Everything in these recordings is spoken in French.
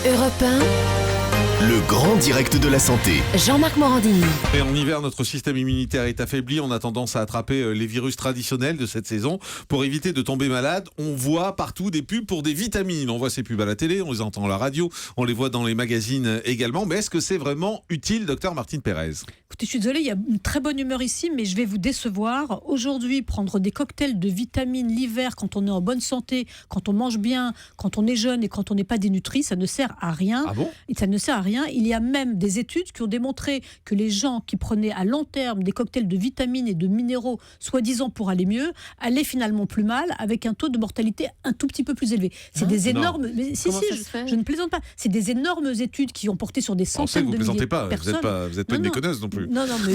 Europe 1, Le grand direct de la santé. Jean-Marc Morandini. Et en hiver, notre système immunitaire est affaibli. On a tendance à attraper les virus traditionnels de cette saison. Pour éviter de tomber malade, on voit partout des pubs pour des vitamines. On voit ces pubs à la télé, on les entend à la radio, on les voit dans les magazines également. Mais est-ce que c'est vraiment utile, docteur Martine Pérez ? Écoutez, je suis désolée, il y a une très bonne humeur ici, mais je vais vous décevoir. Aujourd'hui, prendre des cocktails de vitamines l'hiver, quand on est en bonne santé, quand on mange bien, quand on est jeune et quand on n'est pas dénutri, ça ne sert à rien. Ah bon ? Et ça ne sert à rien. Il y a même des études qui ont démontré que les gens qui prenaient à long terme des cocktails de vitamines et de minéraux, soi-disant pour aller mieux, allaient finalement plus mal, avec un taux de mortalité un tout petit peu plus élevé. C'est des énormes... Mais, je ne plaisante pas. C'est des énormes études qui ont porté sur des centaines de milliers de personnes. Vous n'êtes pas une déconneuse non plus. Non, mais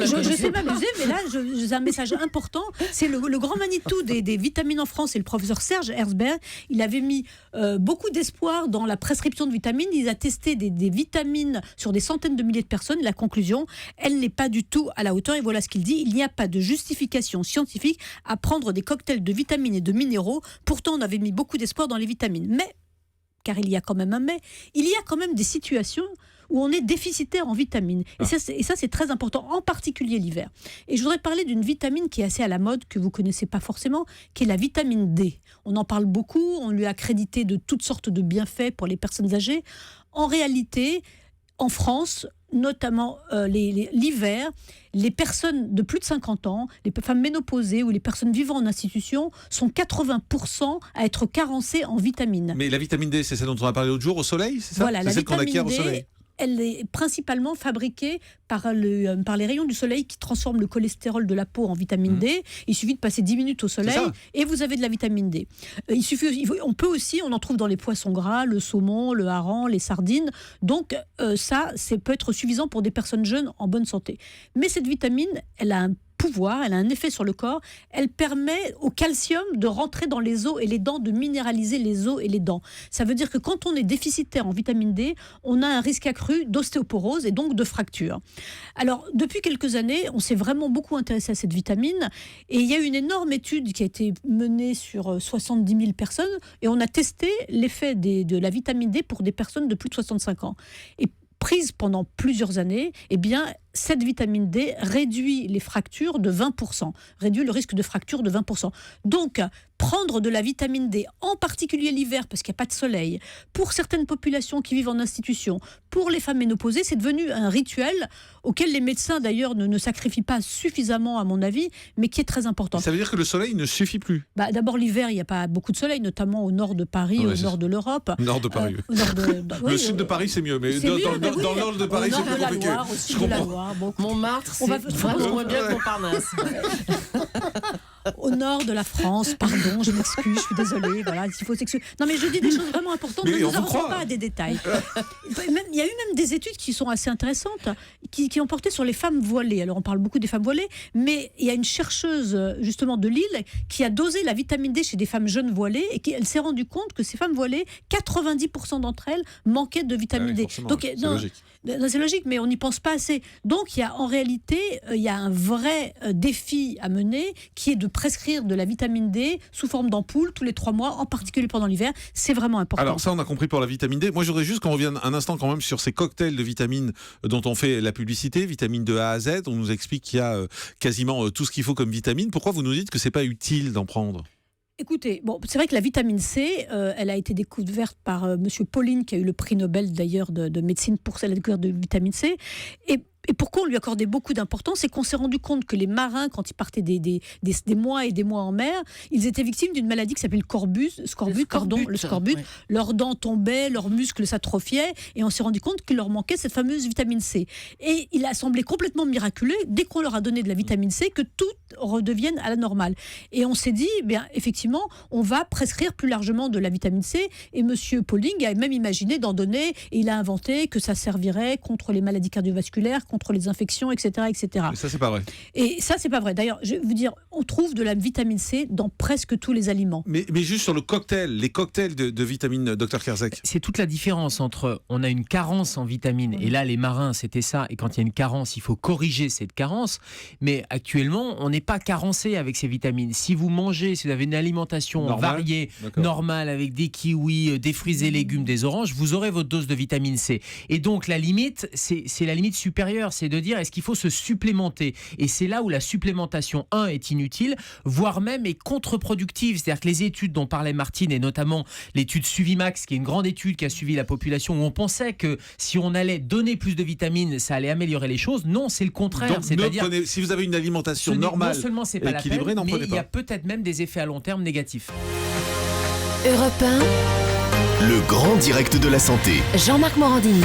je sais m'amuser, mais là, j'ai un message important. C'est le grand Manitou des vitamines en France, c'est le professeur Serge Herzberg. Il avait mis beaucoup d'espoir dans la prescription de vitamines. Il a testé des vitamines sur des centaines de milliers de personnes. La conclusion, elle n'est pas du tout à la hauteur. Et voilà ce qu'il dit. Il n'y a pas de justification scientifique à prendre des cocktails de vitamines et de minéraux. Pourtant, on avait mis beaucoup d'espoir dans les vitamines. Mais, car il y a quand même un mais, il y a quand même des situations où on est déficitaire en vitamines. Et ça, c'est très important, en particulier l'hiver. Et je voudrais parler d'une vitamine qui est assez à la mode, que vous ne connaissez pas forcément, qui est la vitamine D. On en parle beaucoup, on lui a crédité de toutes sortes de bienfaits pour les personnes âgées. En réalité, en France, notamment l'hiver, les personnes de plus de 50 ans, les femmes ménopausées ou les personnes vivant en institution sont 80% à être carencées en vitamines. Mais la vitamine D, c'est celle dont on a parlé l'autre jour au soleil, c'est ça ? Voilà, c'est la celle qu'on acquiert au vitamine soleil. D, elle est principalement fabriquée par les rayons du soleil qui transforment le cholestérol de la peau en vitamine D. Il suffit de passer 10 minutes au soleil et vous avez de la vitamine D. On en trouve dans les poissons gras, le saumon, le hareng, les sardines. Donc ça peut être suffisant pour des personnes jeunes en bonne santé. Mais cette vitamine, elle a un pouvoir, elle a un effet sur le corps, elle permet au calcium de rentrer dans les os et les dents, de minéraliser les os et les dents. Ça veut dire que quand on est déficitaire en vitamine D, on a un risque accru d'ostéoporose et donc de fracture. Alors, depuis quelques années, on s'est vraiment beaucoup intéressé à cette vitamine et il y a une énorme étude qui a été menée sur 70 000 personnes et on a testé l'effet de la vitamine D pour des personnes de plus de 65 ans. Et prise pendant plusieurs années, eh bien, cette vitamine D réduit les fractures de 20%, réduit le risque de fracture de 20%. Donc, prendre de la vitamine D, en particulier l'hiver, parce qu'il n'y a pas de soleil, pour certaines populations qui vivent en institution, pour les femmes ménopausées, c'est devenu un rituel auquel les médecins, d'ailleurs, ne sacrifient pas suffisamment, à mon avis, mais qui est très important. Ça veut dire que le soleil ne suffit plus ? D'abord, l'hiver, il n'y a pas beaucoup de soleil, notamment au nord de Paris, au nord de l'europe. Nord de Paris, oui. Le sud de Paris, c'est mieux, mais dans le nord de Paris, c'est plus compliqué. Au sud de la Loire. Bon, Montmartre, c'est vraiment moins bien que Montparnasse. Au nord de la France, pardon, je m'excuse, je suis désolée. Voilà, il faut s'excuser. Non, mais je dis des choses vraiment importantes. Mais ne nous avançons pas à des détails. Il y a eu même des études qui sont assez intéressantes, qui ont porté sur les femmes voilées. Alors, on parle beaucoup des femmes voilées, mais il y a une chercheuse, justement, de Lille, qui a dosé la vitamine D chez des femmes jeunes voilées et elle s'est rendue compte que ces femmes voilées, 90% d'entre elles manquaient de vitamine D. Donc, c'est logique. C'est logique, mais on n'y pense pas assez. Donc, en réalité, il y a un vrai défi à mener qui est de prescrire de la vitamine D sous forme d'ampoule tous les 3 mois, en particulier pendant l'hiver. C'est vraiment important. Alors ça, on a compris pour la vitamine D. Moi, je voudrais juste qu'on revienne un instant quand même sur ces cocktails de vitamines dont on fait la publicité, vitamines de A à Z. On nous explique qu'il y a quasiment tout ce qu'il faut comme vitamine. Pourquoi vous nous dites que c'est pas utile d'en prendre ? Écoutez, c'est vrai que la vitamine C, elle a été découverte par Monsieur Pauling, qui a eu le prix Nobel d'ailleurs de médecine pour la découverte de vitamine C. Et pourquoi on lui accordait beaucoup d'importance, c'est qu'on s'est rendu compte que les marins, quand ils partaient des mois et des mois en mer, ils étaient victimes d'une maladie qui s'appelle le scorbut. Ouais. Leurs dents tombaient, leurs muscles s'atrophiaient, et on s'est rendu compte qu'il leur manquait cette fameuse vitamine C. Et il a semblé complètement miraculeux, dès qu'on leur a donné de la vitamine C, que tout redevienne à la normale. Et on s'est dit, effectivement, on va prescrire plus largement de la vitamine C, et Monsieur Pauling a même imaginé d'en donner, et il a inventé que ça servirait contre les maladies cardiovasculaires, contre les infections, etc., etc. Et ça, c'est pas vrai. Et ça, c'est pas vrai. D'ailleurs, je vais vous dire, on trouve de la vitamine C dans presque tous les aliments. Mais juste sur le cocktail, les cocktails de vitamines, Dr Kerzek. C'est toute la différence entre, on a une carence en vitamines, et là les marins c'était ça, et quand il y a une carence, il faut corriger cette carence, mais actuellement on n'est pas carencé avec ces vitamines. Si vous mangez, si vous avez une alimentation variée, normale, avec des kiwis, des fruits et légumes, des oranges, vous aurez votre dose de vitamine C. Et donc la limite, c'est la limite supérieure, c'est de dire est-ce qu'il faut se supplémenter, et c'est là où la supplémentation est inutile, voire même est contre-productive. C'est-à-dire que les études dont parlait Martine, et notamment l'étude Suvimax, qui est une grande étude qui a suivi la population, où on pensait que si on allait donner plus de vitamines, ça allait améliorer les choses. Non, c'est le contraire. Donc, c'est-à-dire, si vous avez une alimentation normale, non seulement c'est pas équilibrée, la peine, mais il y a peut-être même des effets à long terme négatifs. Europe 1, le grand direct de la santé. Jean-Marc Morandini.